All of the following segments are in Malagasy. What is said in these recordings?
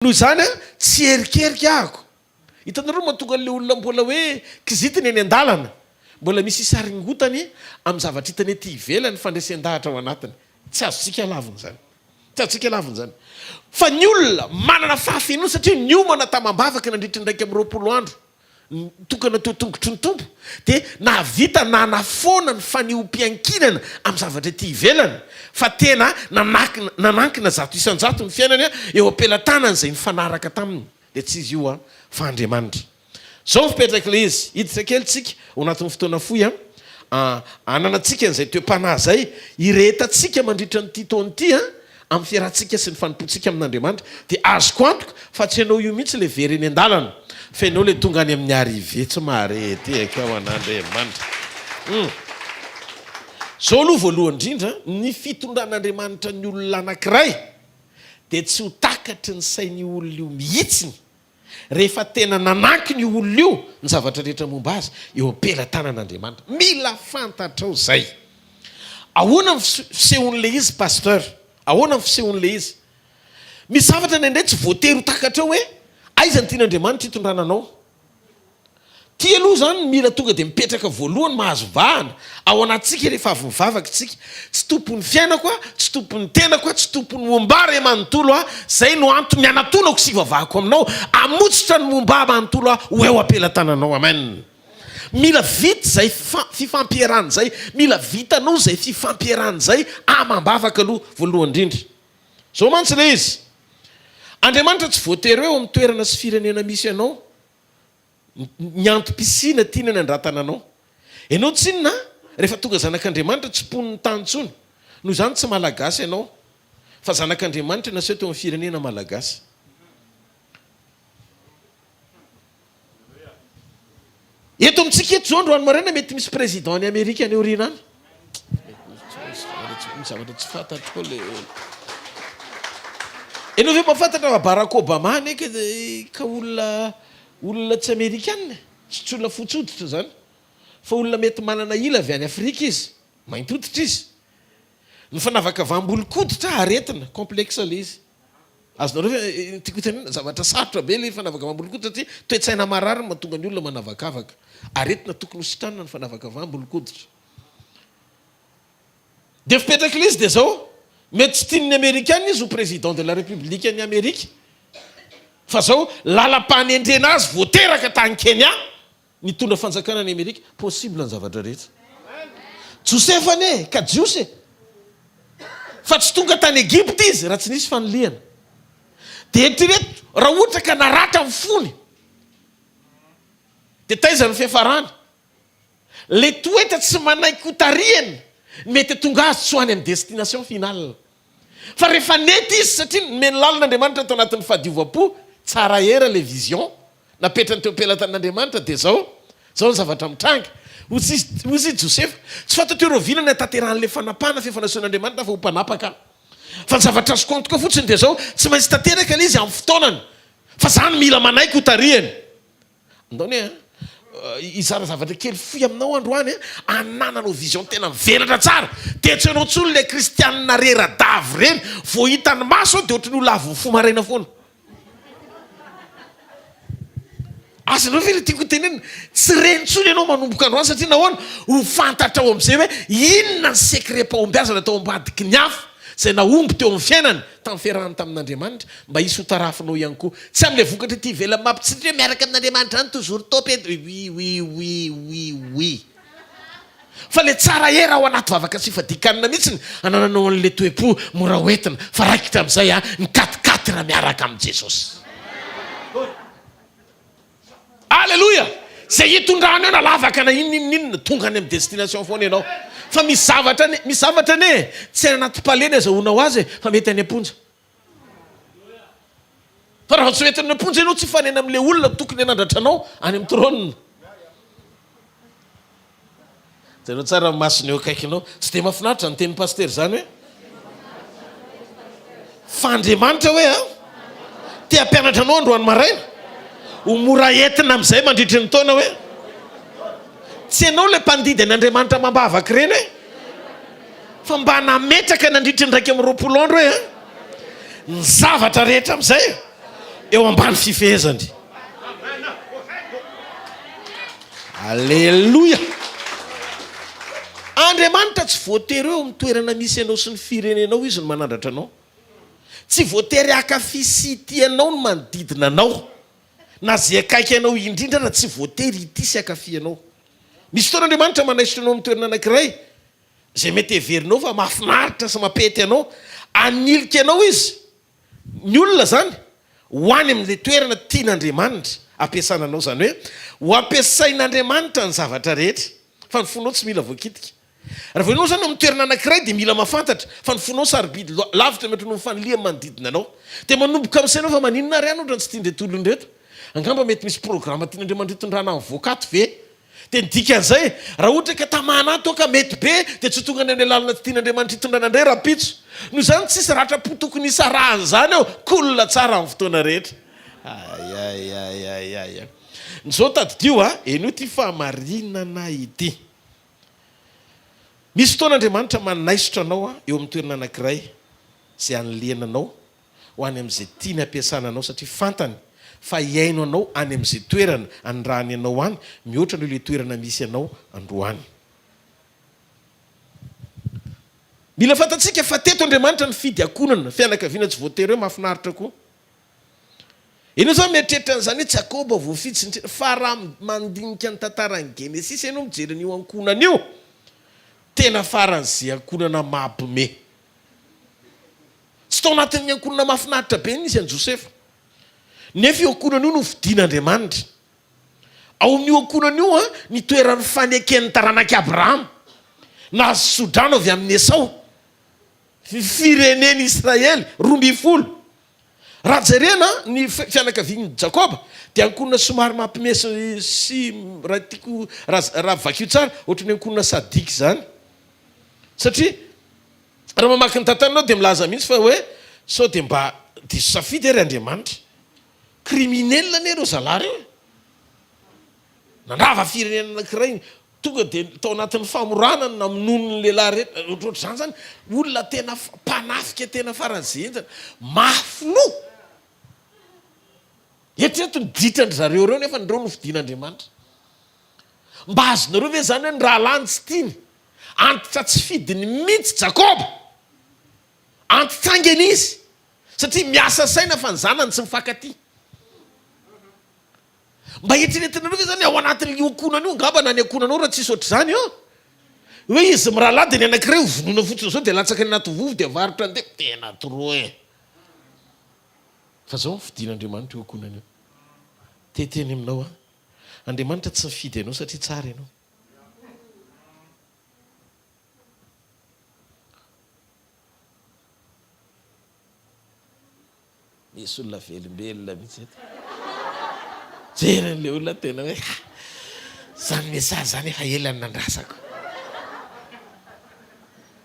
Noho izany tsy erikerika ahako. Hitanareo mahatonga le olona mbola hoe kizitiny eny an-dalana. Mbola misy isaringotany amin'ny zavatra hitany ety ivelany fandresen-dahatra ao anatiny. Tsy azontsika lavina zany. Tsy azontsika lavina zany. Fa ny olona manana fahafenona satria niomana tamam-bavaka nandritra ndraiky amin'ny 20 andro. Tokana teo tongotry ny tompo dia navita nanafona ny fanioam-piankinana amin'ny zavatra ety ivelany fa tena nanankina zato isan-jato ny fiainany eo am-pelantanany izay nifanaraka taminy dia tsy izy io fa Andriamanitra. Zao fipetraka ilay izy hiditra kely tsika ao anatin'ny fotoana fohy ananatsika an'izay toe-panahy zay iretantsika mandritra ny taona ity amin'ny fiarahantsika sy ny fanompoantsika amin'Andriamanitra dia azoko antoka fa tsy ianao io mihitsy le very eny an-dalana fa ianao le tonga any amin'ny arrivé tsy marety akao an'Andriamanitra. Zao aloha voalohany indrindra ny fitondran'Andriamanitra ny olona anankiray dia tsy ho takatry ny sain'ny olona io mihitsiny rehefa tena nananky ny olona io ny zavatra rehetra momba azy eo am-pelantanan'Andriamanitra. Mila fantatrao zay. Ahoana ny fisehon'le izy pasteur? Ahoana ny fisehon'le izy? Misy zavatra indray tsy voatery ho takatra hoe aiza ny tian'Andriamanitra hitondrananao. Ty aloha zany mila tonga dia mipetraka voalohany mahazo vahana ao anatsika rehefa avy mivavaka tsika. Tsy tompon'ny fiainako tsy tompon'ny tenako tsy tompon'ny momba ray manontolo zay no antony anatonako sy vavahako aminao amotsitra ny momba manontolo ho eo am-pelantananao. Amen. Mila vita zay fifampiarana zay, mila vitanao zay fifampiarana zay amam-bavaka aloha voalohany indrindra. Zao mantsy le izy. Andriamanitra tsy voatery hoe amin'ny toerana sy firenena misy ianao ny antom-pisina tiana ny andratana-anao. Ianao tsinona rehefa tonga zanak'Andriamanitra tsy pon'ny tany tsony. Noho izany tsy malagasy ianao fa zanak'Andriamanitra naseho teo amin'ny firenena malagasy. Eto amintsika eto zao androany maraina mety misy président ny Amerika any aoriana any. Zavatra tsy fantatro le ianao ve mahafantatra fa Barack Obama neka ka olona tsy Amerikanina, tsy olona fotsoditra zany fa olona mety manana ila avy any Afrika izy, mainty hoditra izy. Ny fanavaka vambolo-koditra aretina complexe le izy. Azonareo tiako hitanina zavatra sarotra be le fanavaka vambolo-koditra satria toe-tsaina marary mahatonga ny olona manavakavaka. Aretina tokony hositranana ny fanavaka vambolo-koditra. Dia fipetraka le izy dia zao mety tsy tian'ny Amerikanina izy ho président de la République ny Amerika. Fa zao lalam-panendrena azy voateraka tany Kenya nitondra fanjakana ny Amerika. Possible ny zavatra rehetra. Josefa ane ka Jiose fa tsy tonga tany Egypte izy raha tsy nisy fanoliana. Dia eritrereto raha ohatra ka naratra amin'ny fony dia taiza ny fiafarana. Le toetra tsy manaiky ho tariany mety tonga azy tsy ho any amin'ny destination finale. Fa rehefa nety izy satria meny lalin'Andriamanitra tao anatin'ny fahadiova-po tsara era le vision napetrany teo am-pelantan'Andriamanitra dia zao ny zavatra mitranga. Hozy izy Josefa tsy fantateo vilany atateran'le fanapahana fifanason'Andriamanitra fa ho mpanapaka. Fa ny zavatra azoko antoka fotsiny dia zao tsy maintsy tanteraka le izy amin'ny fotoanany fa zany mila manaiky ho tariany. Andaony izara zavatra kely foy aminao androany anananao vision tena mivelatra tsara dia tsy anao tsony le kristianina rera-davy reny vo hitany maso dia ohatry ny olona avy fo maraina foana. Azanao ve le tiako tenena tsy reny tsony ianao manomboka androany satria nahoana ho fantatra ao amin'izay hoe inona ny secret-pahombiazana tao ambadiky ny hafa zay naomby teo amin'ny fiainany tamin'ny fiarahany tamin'Andriamanitra mba hisy ho tarafinao ihany koa. Tsy amin'ilay vokatra ity ivelany mampitsitry hoe miaraka amin'Andriamanitra any toujours top oui. Fa le tsara era ao anaty vavaka sy fadikanina mihitsiny anananao an'le toe-po mora hoentina fa raikitra amin'izay ny 4 miaraka amin'i Jesosy. Alléluia. Zay hitondrana eo na lavaka na inona tonga any amin'ny destination foana ianao. Fa misy zavatra ne tsy anaty palena azahoanao azy fa mety any amponja. Fa raha tsy mety any amponja ianao tsy fanena amin'le olona tokony hanandratranao any amin'ny trône. Janao tsara masina eo akaikinao tsy dia mahafinaritra ny tenin'ny paster zany hoe fa Andriamanitra hoe te hampianatra anao androany maraina ho mora entina amin'izay mandritry ny taona hoe tsy ianao le mpandidy an'Andriamanitra mambavaka ireny hoe fa mba nametraka nandritry ny raiky amin'ny 20 andro hoe ny zavatra rehetra amin'izay eo ambany fifehezany. Alleloia. Andriamanitra tsy voatery eo mitoerana misy anao sy ny firenenao izy no manandratra anao. Tsy voatery akafi sy ity anao no manodidina anao. Na zay akaiky anao indrindra na tsy voatery ity sy akafi anao. Misy fotoana Andriamanitra manaisitra anao amin'ny toerana anankiray zay mety heverinao fa mahafinaritra sy mapety anao, anilika anao izy. Ny olona zany ho any amin'ilay toerana tian'Andriamanitra ampiasana anao, zany hoe ho ampiasain'Andriamanitra ny zavatra rehetra. Fa ny fonao tsy mila voakitika. Raha voanao zany amin'ny toerana anankiray dia mila mahafantatra fa ny fonao sarobidy lavitra mety no mifaniliha manodidina anao. Dia manomboka amin'sainao fa maninona ary ano ohatrany tsy tian-dre tolony reto. Angamba mety misy programa tian'Andriamanitra hitondrana amin'ny voakato ve? Dia ny dikan'izay, raha ohatra ka tamana ato ka mety be dia tsy tonga any amin'ny lalana tsy tian'Andriamanitra hitondrana indray rapitso. Noho izany tsisy ratra-po tokony isarahany zany ao, kolona tsara amin'ny fotoana rehetra. Ayayayayay. Nizao tadidio eno ty fahamarinana ity. Misy fotoan'Andriamanitra manaisitra anao eo amin'ny toerana anankiray zay aniliana anao ho any amin'izay tiany ampiasana anao satria fantany fa iaino anao any amin'izay toerana andrany anao any mihoatra noho ilay toerana misy anao androany. Mila fantatsika fa teto Andriamanitra ny fidiakonana, fianakaviana tsy voatery hoe mahafinaritra koa. Eno zao mieritreritra an'izany hoe Jakoba voafiditsy fa raha mandinika ny tantarany Genesis ianao mijery an'io ankonana io, tena faran'izay ankonana mampime. Tsy tao anatin'ny ankonana mahafinaritra be nisy an Josefa. Nefa io ankonana io no fidian'Andriamanitra. Ao amin'io ankonana io ny toeran'ny faneken'ny taranak'i Abrahama na sodrano avy amin'ny Esau, fireneny Israely 12. Raha jerena ny fianakavian'i Jakoba dia ankonana somary mampime sy raha tiako raha vakio tsara ohatran'ny ankonana sadiky zany. Satria raha mamaky ny tantaranao dia milaza mihitsy fa hoe sao dia mba diso safidy ery Andriamanitra. Kriminelina ne reo zalahy reo. Nandrava firenena anankiray tonga dia tao anatin'ny famoranana na minono ny lehilahy rehetra ohatr'izany zany, olona tena mpanafika tena faran'izay enjana mafilo. Eritrereto ny ditran-dry zareo reo nefa ndreo no fidian'Andriamanitra. Mba azonareo ve zany hoe ny rahalany tsy tiany antitra tsy fidiny mihitsy Jakoba, antitsangany izy satria miasa saina fa ny zanany tsy mifankaty. Mba eritreretinareo ve zany ao anatin'io ankonana io, ngamba na ny ankonanao raha tsisy ohatr'izany hoe izy mirahalahy dia ny anankiray vonoina fotsiny zao dia latsaka ny anaty vovo dia varotra andeha tena toro e. Fa zao ny fidian'Andriamanitra io ankonana io. Teteny aminao Andriamanitra tsy mifidy anao satria tsara ianao. Misy olona velombelona mihitsy eto. Jeren'ilay olona tena hoe zany mesazy zany efa elany nandrasako.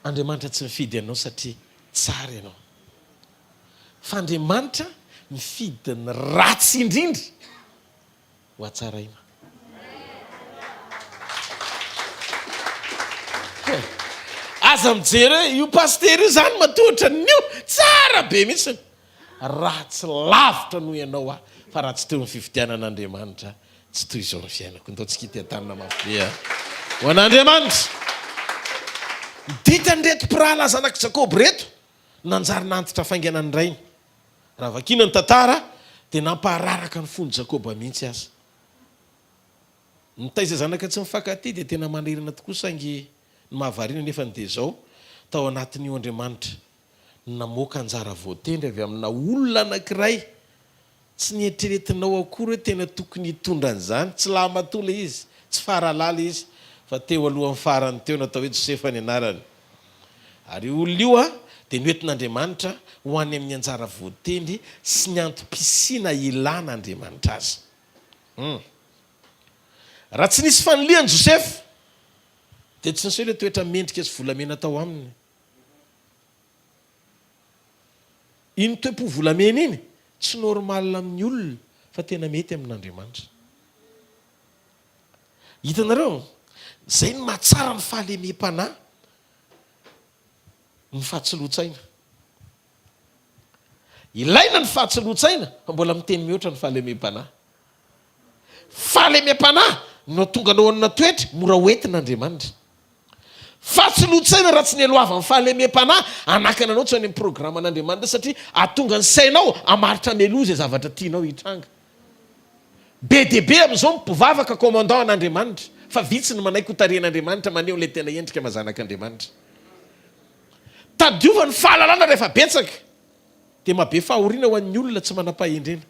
Andriamanitra tsy mifidy anao satria tsara ianao. Fa Andriamanitra mifidy ny ratsy indrindra ho atsaraina. Aza mijery io paster io zany matohatra nio tsara be mihitsy. Raha tsy lavitra noho ianao fa raha tsy teo ny fifidianan'Andriamanitra tsy toy izao ny fiainako. Ntaontsika ity-tanana mafy ho an'Andriamanitra. Ditany reto mpirahalahy zanak'i Jakoba reto nanjary nantitra fainganany rainy. Raha vakina ny tantara dia nampahararaka ny fony Jakoba mihitsy aza. Nitaiza zanaka tsy mifankaty dia tena manirina tokoa saingy ny mahavariana nefa dia zao tao anatin'io Andriamanitra namoaka anjara voatendry avy amina olona anankiray tsy nieritreretinao akory hoe tena tokony hitondra an'izany. Tsy lahamatola izy, tsy faralala izy, fa teo alohan'ny farany teo natao hoe Josefa ny anarany. Ary olona io dia noentin'Andriamanitra ho any amin'ny anjara voatendry sy ny antom-pisiana ilan'Andriamanitra azy. Raha tsy nisy fanolian'i Josefa dia tsy nisy hoe ilay toetra mendrika sy volamena tao aminy. Iny toe-po volamena iny tsy normal amin'ny olona fa tena mety amin'Andriamanitra. Hitanareo, zay ny mahatsara ny fahalemem-panahy, ny fahatsiloatsaina. ilaina ny fahatsilotsaina fa mbola miteny mihoatra ny fahalemem-panahy. Fahalemem-panahy no tonga anao anona toetra mora hoentin'Andriamanitra. Fahatsilotsaina raha tsy ny aloava ny fahalemem-panahy anakana anao tsy any amin'ny programan'Andriamanitra satria atonga ny sainao amaritra meloa zay zavatra tianao hitranga. Be dia be amin'izao mivavaka commandant an'Andriamanitra fa vitsy ny manaiky ho tarehan'Andriamanitra maneho ilay tena endrika mazanak'Andriamanitra. Tadiova ny fahalalana rehefa betsaka dia mabe fahoriana ho an'ny olona tsy manam-pahendrena.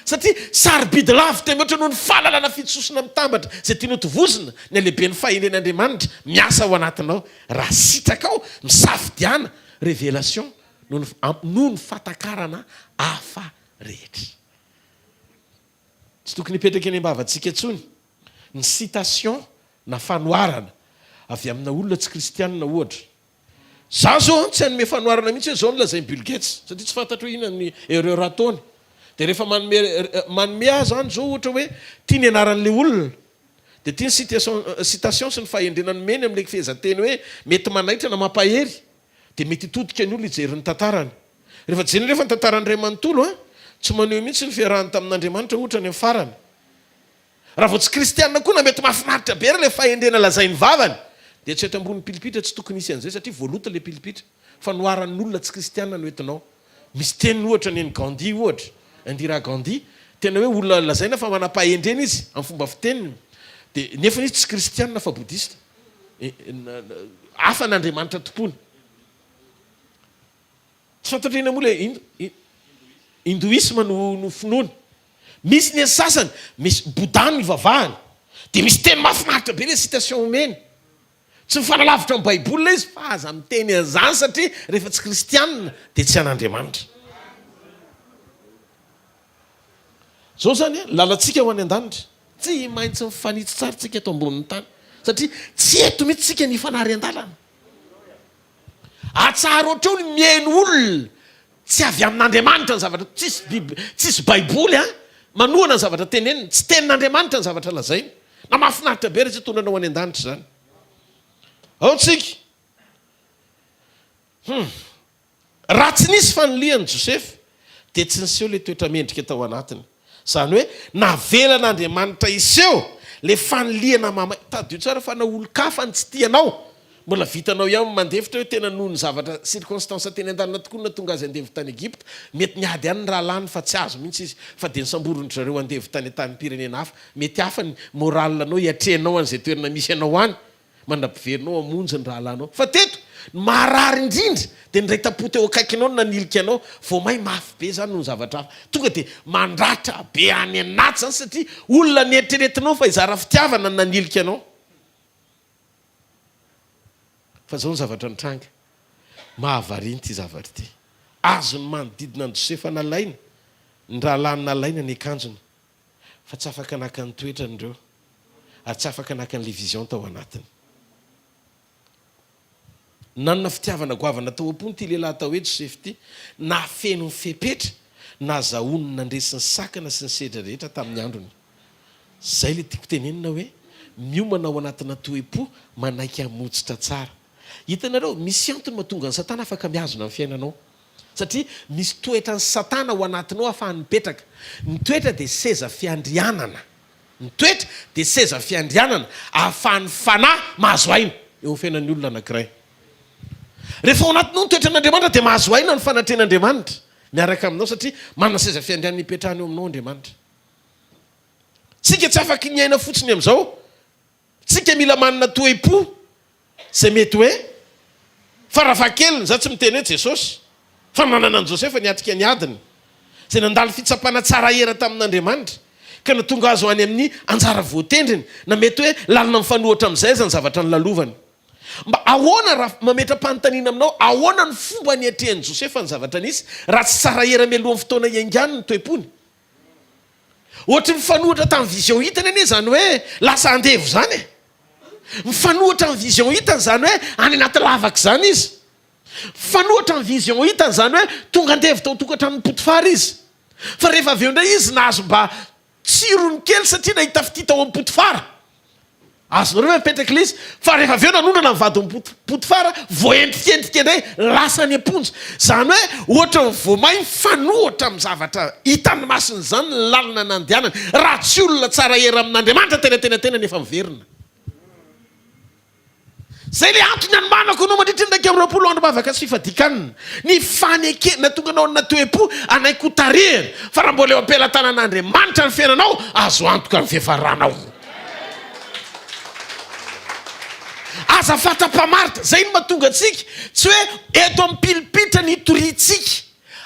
Satria sarobidy lavitra mihoatra noho ny fahalalana fitsosina mitambatra zay tianao tovozina ny alehibe ny fahendren'Andriamanitra miasa ao anatinao. Raha sitrakao misafidiana révélation noho ny fatakarana hafa rehetra. Tsy tokony hipetraka eny am-bavantsika intsony ny citation na fanoharana avy amina olona tsy kristianina ohatra. Za zao tsy hanome fanoharana mihitsy hoe zao no lazainy Bill Gates satria tsy fantatro ina ny erreur ataony. Dia rehefa manome azy zany zao ohatra hoe tia ny anaran'ilay olona dia tia ny citation sy ny fahendrenany meny amin'ilay fehezanteny hoe mety manaitra na mampahery dia mety hitodika ny olona hijery ny tantarany. Rehefa jery rehefa ny tantaran'iray manontolo tsy maneho mihitsy ny fiarahany tamin'Andriamanitra ohatra ny farany. Raha vao tsy kristianina koa na mety mahafinaritra be ilay fahendrena lazainy vavany dia tsy eto ambony pilipitra tsy tokony hisy an'izay satria voalota ilay pilipitra. Fanoharan'ny olona tsy kristianina no entinao. Misy teniny ohatra ny Gandhi ohatra. Indira Gandhi tena hoe olona lazaina fa manam-pahendrena izy amin'ny fomba fiteniny dia nefa izy tsy kristianina fa bodista. Hafa n'Andriamanitra tompony. Tsy fantatrena moa ilay hindoisme no finoany. Misy ny sasany misy bodany vavahany dia misy teny mahafinaritra be ilay citation omeny. Tsy mifanalavitra amin'ny baiboly izy fa aza miteny an'izany satria rehefa tsy kristianina dia tsy an'Andriamanitra. Zao zany lalantsika ho any an-danitra tsy maintsy mifanitsy tsara tsika eto ambonin'ny tany satria tsy eto mihitsy tsika ny fanary an-dalana. Atsara ohatrao ny mihaino olona tsy avy amin'Andriamanitra ny zavatra tsisy baiboly manohana ny zavatra tenenina tsy tenin'Andriamanitra ny zavatra lazaina. Na mahafinaritra be rehetra tonanao any an-danitra zany. Ao tsika raha tsy nisy fanolian'i Josepha dia tsy niseho ilay toetra mendrika tao anatiny. Zany hoe navelan'Andriamanitra iseho le fanoliana mamay. Tadio tsara fa na olo-kafa ny tsy tianao mbola vitanao ihany mandevitra hoe tena noho ny zavatra circonstance teny an-dalana tokoa na tonga azy andevy tany Egypta mety niady ihany ny rahalany fa tsy azo mihitsy izy fa dia nisamborony zareo andevy tany an-tany-pirenena hafa mety hafa ny moral anao hiatrehanao an'izay toerana misy anao any manam-piverinao hamonjy ny rahalanao. Fa teto marary indrindra dia nyray tapoty eo akaikinao no nanilika anao vao may mafy be zany no ny zavatra hafa tonga dia mandratra be any anaty zany satria olona nieritreretinao fa izara fitiavana ny nanilika anao. Fa zao ny zavatra nitranga mahavariny ity zavatra ity. Azony manodidina ny Josefa nalaina ny rahalany nalaina ny akanjony fa tsy afaka naka ny toetrany ireo ary tsy afaka naka n'ilay vision tao anatiny. Nanana fitiavana goavana tao am-pony ity lehilahy tao hoe Josefa ity na feno ny fepetra na zahony nandresiny sakana sy ny sedra rehetra tamin'ny androny. Zay le tiako tenenina hoe miomana ao anatina toe-po manaiky hamotsitra tsara. Hitanareo misy antony mahatonga ny Satana afaka miazona amin'ny fiainanao satria misy toetra ny Satana ao anatinao ahafahany mipetraka. Ny toetra dia seza fiandrianana. Ny toetra dia seza fiandrianana ahafahany fanahy mahazo aina eo amin'ny fiainan'ny olona anankiray. Rehefa ao anatinao ny toetran'Andriamanitra dia mahazo aina ny fanatren'Andriamanitra miaraka aminao satria manana seza fiandrianana hipetrahany eo aminao Andriamanitra. Tsika tsy afaka ny aina fotsiny amin'izao. Tsika mila manana toe-po zay mety hoe farafahakeliny za tsy miteny hoe Jesosy fa nanana an' Josefa niatrika ny adiny zay nandalo fitsapana tsara era tamin'Andriamanitra ka natonga azo any amin'ny anjara voatendriny na mety hoe lalina mifanohatra amin'izay zany zavatra ny lalovany. Mba ahoana raha mametra-panontaniana aminao ahoana ny fomba niatrehan'i Josefa ny zavatra nisy raha tsy tsara era mialohan'ny fotoana iangany ny toe-pony. Ohatra mifanohatra tamin'ny vision hitany anie zany hoe lasa andevo zany e. Mifanohatra amin'ny vision hitany zany hoe any anaty lavaka zany izy. Mifanohatra amin'ny vision hitany zany hoe tonga andevo tao tokantrano Potifara izy. Fa rehefa avy eo indray izy nahazo mba tsirony kely satria nahita fity tao amin'ny Potifara. azonareo hoe mipetraka ilay izy fa rehefa aveo nanondrana mivady Potifara voentikendrika indray lasa ny amponja zany hoe ohatra voamay fanohatra amin'ny zavatra hitany masiny zany ny lalina nandehanany raha tsy olona tsara era amin'Andriamanitra tena nefa miverina. Zay le antony anomanako anao mandritra ndraiky amin'ny 20 andro mavaka sy fifadikanina ny fanekena tonga anao natoepo anaikotarehana fa raha mbola eo ampelatanan'Andriamanitra ny fiainanao azo antoka ny fiafaranao. Aza fata-pamaritra zay no mahatonga antsika tsy hoe eto amin'ny pilipitra ny toriantsika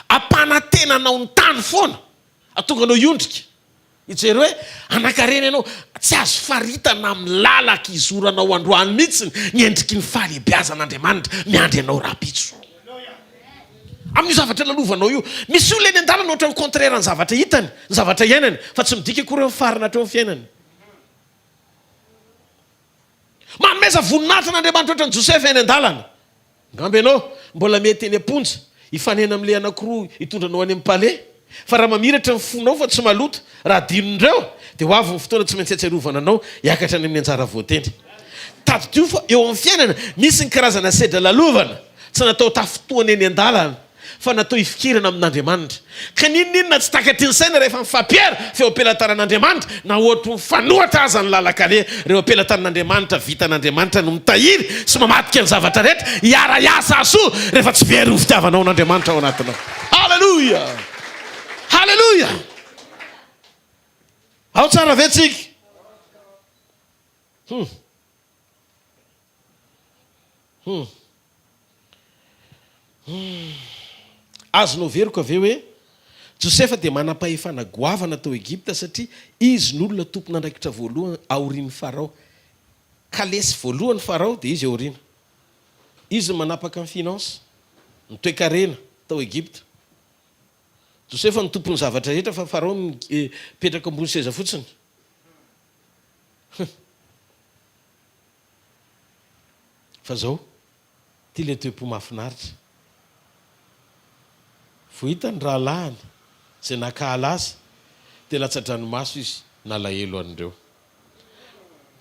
ampanantenanao ny tany foana atonga anao iondrika ijery hoe anakarena ianao tsy azo faritana amin'ny lalaka izoranao androany mihitsy ny endriky ny fahalebiazan'Andriamanitra miandry anao rapitso amin'io zavatra lalovanao io. Misy olona eny an-dalana ohatra ny contraire ny zavatra hitany ny zavatra iainany fa tsy midika akory amin'ny farina hatreo amin'ny fiainany. Manomeza voninahitra n'Andriamanitra ohatra ny Joseph eny an-dalana ngamby ianao mbola mety eny amponja hifanena amin'ilay anankiroa hitondranao any amin'ny palais fa raha mamiratra ny fonao fa tsy maloto raha dinondreo dia ho avy ny fotoana tsy maintsy atsarovana anao hiakatra any amin'ny anjara voatendry. Taddio fa eo amin'ny fiainana misy ny karazana sedra lalovana tsy natao tafotoana eny an-dalana fa natao ifikirana amin'Andriamanitra. Ka ninona tsy takatry ny saina rehefa mifampiara feo ampelantanan'Andriamanitra na ohatra mifanohatra aza ny lalakale reo ampelantanan'Andriamanitra vitan'Andriamanitra no mitahiry sy mamadika ny zavatra rehetra hiara-iasa asoa rehefa tsy very ny fitiavanao n'Andriamanitra ao anatinao. Halleluja, halleluja. Ao tsara ve tsika? Azonao veriko aveo hoe Josefa dia manam-pahefana goavana tao Egipta satria izy n'olona tompon'andraikitra voalohany aorian'ny Farao. Kalesy voalohany Farao dia izy aoriana. Izy manapaka ny finance, ny toe-karena tao Egipta. Josefa ny tompon'ny zavatra rehetra fa Farao mipetraka ambony seza fotsiny. Fa zao ty le toe-po mahafinaritra. Vohita ny rahalahany zay nakahala azy dia latsa-dranomaso izy nalahelo an'ireo.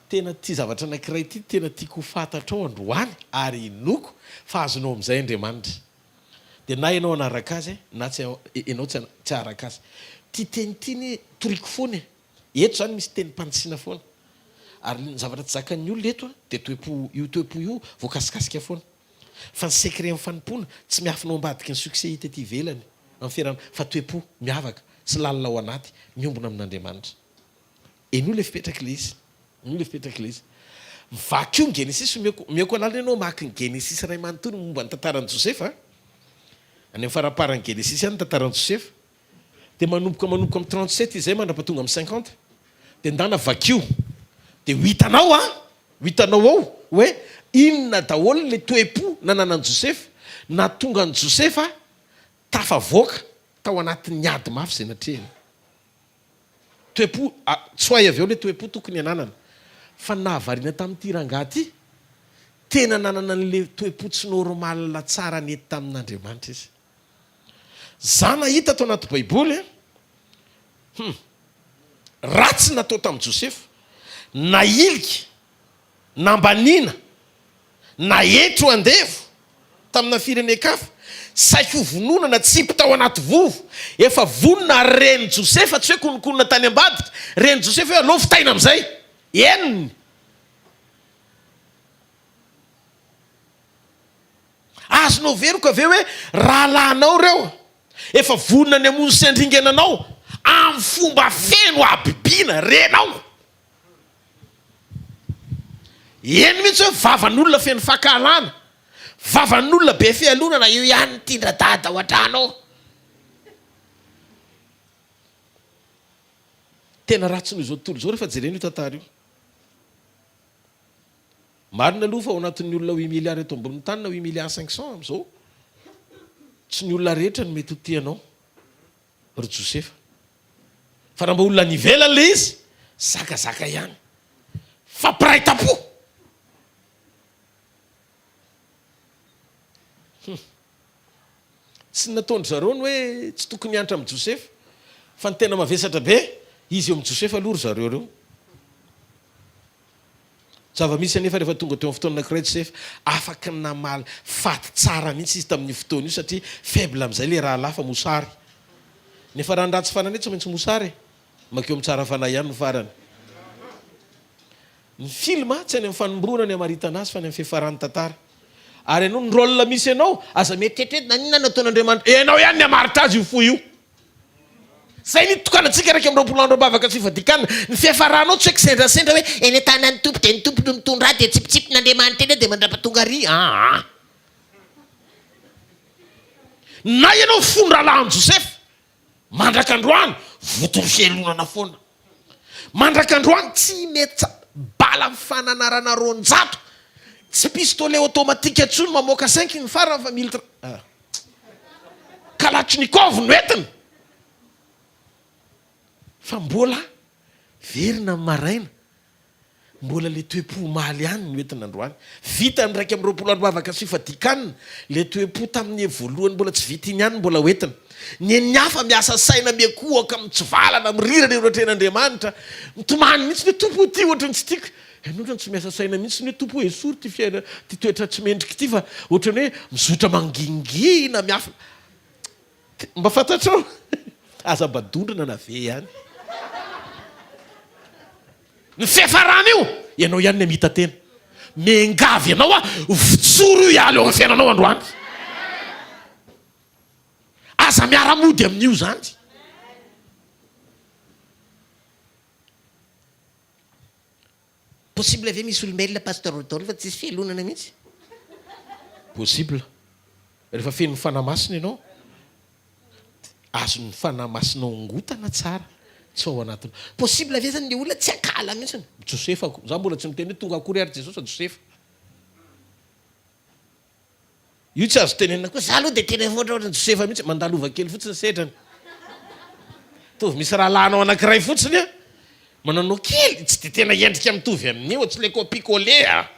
Tena ty zavatra anankiray ty tena tiako ho fantatrao androany ary inoko fa azonao amin'izay Andriamanitra. Dia na ianao anaraka azy na tsy ianao tsy araka azy. Ty teny ty ny toriko foana. Eto zany misy teny mpanitsina foana. Ary ny zavatra tsy zakan'ny olona eto dia toe-po io voakasikasika foana. Fa ny sekret amin'ny fanimpona tsy miafinao ambadiky ny succès hita ety ivelany amin'ny fiarahana fa toe-po miavaka sy lalina ao anaty miombona amin'Andriamanitra. Eny le fipetraka ilay izy. Eny le fipetraka ilay izy. Vaky io ny Genesis miako alalina ianao maky ny Genesis ray manontolo momba ny tantaran'i Josefa. Any amin'ny faraparan'ny Genesis ihany ny tantaran'i Josefa. Dia manomboka amin'ny 37 izay mandrapatonga amin'ny 50. Dia ndana vaky io. Dia hitanao ao hoe inona daholo le toe-po nananan'i Josefa na tonga an'i Josefa tafavoaka tao anatin'ny ady mafy izay natrehany. Toe-po tsoay avy eo le toe-po tokony ananana fa nahavariana tamin'ity rangahy ity tena nanana an'le toe-po tsy normalina tsara nety tamin'Andriamanitra izy. Zana hita tao anaty Baiboly ratsy natao tamin'i Josefa na ilika na mbanina na etro andevo tamina firenen-kafa saika ho vononana tsipy tao anaty vovo efa vonona reny Josefa tsy hoe konokonona tany ambadika reny Josefa hoe alao fitaina amin'izay eniny azonao veriko aveo hoe rahalahinao reo efa vonona ny amony sy andringananao amin'ny fomba feno abibiana renao eny mihitsy hoe vavan'olona feno fahakalana vavan'olona be fialonana io ihany tindra dada ao an-trano. Tena ratsy noho izao tontolo izao rehefa jerena io tantara io. Marina aloha fa ao anatin'ny olona 8 milliards eto ambony tany na 8 milliards 500 amin'izao tsy ny olona rehetra no mety ho tianao ry Josefa fa raha mba olona nivelany le izy zakazaka ihany fa piray tapo. Tsy nataondry zareo ny hoe tsy tokony hiantra amin'ny Josefa fa ny tena mavesatra be izy eo amin'ny Josefa aloha ry zareo reo. zava-misy anefa rehefa tonga teo amin'ny fotoana anankiray Josefa afaka namaly faty tsara mihitsy izy tamin'ny fotoana io satria faible amin'izay le raha lafa mosary nefa raha nratsy fanane tsy maintsy mosary makeo amin'ny tsara fanahy ihany no farany ny filma tsy any amin'ny fanomborona ny amaritana azy fa ny amin'ny fiafarany tantara ary ianao ny rôle misy ianao aza mieritreritreti na inona nataon'Andriamanitra ianao ihany ny amaritra azy io fo io zay nitokanantsika raiky amin'ny roapolo andro bavaka sy fadikana ny fiafaranao tsy haiko sendrasendra hoe eny an-tanany tompo de ny tompo no mitondra de tsipitsipi-n'Andriamanitra eny de mandrapatonga ry na ianao fondra lahan Josefa mandraka androany votony fielonana foana mandraka androany tsy mety bala mifananarana ronjato tsy pistolet automatique atsony mamoaka 5 ny farany fa militra Kalachnikov no entina fa mbola verina maraina mbola le toe-po maly ihany no entina androany vita ny raiky amin'ny roapolo andro bavaka sy fadikanina le toe-po tamin'ny voalohany mbola tsy vita iny ihany mbola hoentina ny hafa miasa saina miakohaka mitsivalana mirirana eroatren'Andriamanitra mitomany mihitsy ny tompo ty ohatrany tsy tiako ianao tsy miasa saina mihitsy ny tompo esory ty fiaina ty toetra tsy mendrika ty fa ohatrany hoe mizotra mangingina miafa mba fantatrao aza badondrina na ve ihany ny fiafarana io ianao ihany ny amita tena mengavy ianao vitsoro io ialy eo amin'ny fiainanao androany aza miara-mody amin'io zany possible ave misy olombelona pasteur Rodolphe fa tsisy fielonana mihitsy possible rehefa feno fanamasina ianao azo ny fanamasinao ngotana tsara tsy ao anatiny possible ave zany le olona tsy akala mihitsy Josefa za mbola tsy miteny hoe tonga akory ary Jesosy Josefa io tsy azo tenenina koa za aloha de tena foatra ohatrany Josefa mihitsy mandalova kely fotsiny setrany tovy misy raha lanao anankiray fotsiny a mananao kely tsy de tena endrika mitovy amin'io tsy le copie-coller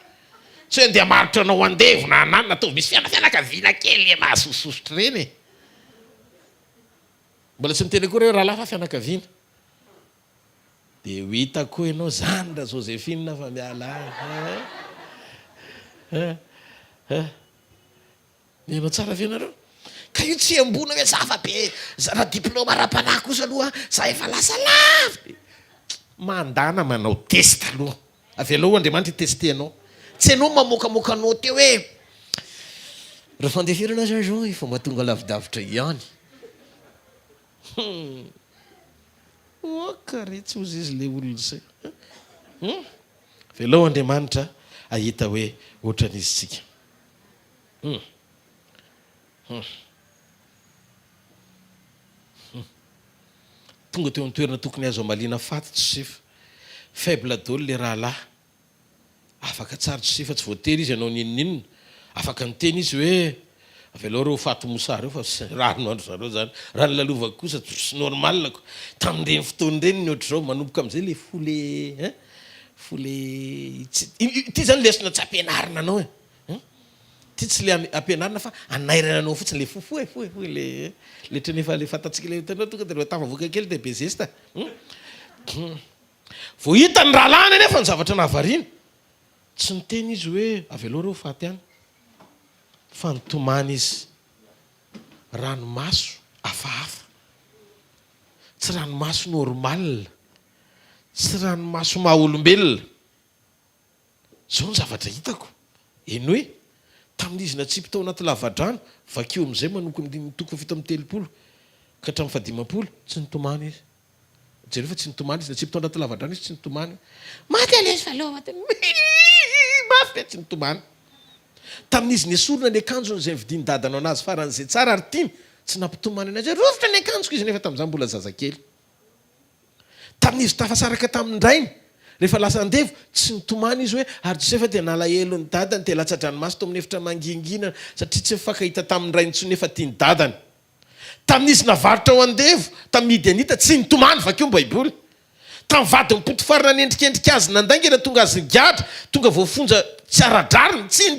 tsy hoe andeha maritra anao andevo na ananina tovy misy fianakaviana kely mahasososotry reny mbola tsy miteny koa reo raha lafa fianakaviana de ho hita koa ianao zany ra Josephine fa miala nenao tsara fianareo ka io tsy ambona hoe zava-be raha diplôma ra-panahy kosa aloha za efa lasa lavy mandana manao test aloha avy aloha Andriamanitra testeanao tsy anao mamokamokanao teo hoe rehefa andefirana Jean efa mahatonga lavidavitra ihany okaretsy ozy izy le olona zay avy aloha Andriamanitra ahita hoe ohatran'izy tsika tonga teo amin'ny toerana tokony azo amalina faty Josefa faible daholo le rahalahy afaka tsara Josefa tsy voatery izy ianao nininina afaka niteny izy hoe avy aloha reo faty mosary eo fa rano andro zareo zany raha ny lalovako kosa tsy normalako tamin'ireny fotoany ireny ny ohatr' zao manomboka amin'izay le fole ty zany lesona tsy ampianarina anao ty tsy le ampianarina fa anairana anao fotsiny le fofoe le trenefa le fantatsika le tanao tonga de tafavoaka kely de be zesta vo hita ny rahalahany anefa ny zavatra nahavariana tsy niteny izy hoe avy aloha reo faty any fa nitomany izy ranomaso hafahafa tsy ranomaso normal tsy ranomaso maha-olombelona zao ny zavatra hitako eny hoe tamin'izy natsipy tao anaty lavadrano vakeo am'izay manoko fito amin'ny telopolo ka hatramin'ny fadimapolo tsy nitomany izy jereo fa tsy nitomany izy natsipy tao anaty lavadrano izy tsy nitomany maty alezy fa aloha maty mafy tsy nitomany tamin'izy nesorona ny akanjony izay vidiny dadanao anazy faran'izay tsara ary tiny tsy nampitomany anazy rovitra ny akanjoko izy nefa tamin'izany mbola zazakely tamin'izy tafasaraka tamin'ndrainy rehefa lasa andevo tsy nitomany izy hoe ary Josefa dia nalahelo ny dadany dia latsa-dranomasy tao amin'ny efitra mangingina satria tsy mifankahita tamin'ndrainy tsy nefa tiany dadany tamin'izy navarotra ao andevo tamin'ny Midianita tsy nitomany vakeo ny baiboly tamin'ny vady Potifarina nendrikendrika azy nandaingana tonga azy nigadra tonga voafonja tsy ara-drariny tsy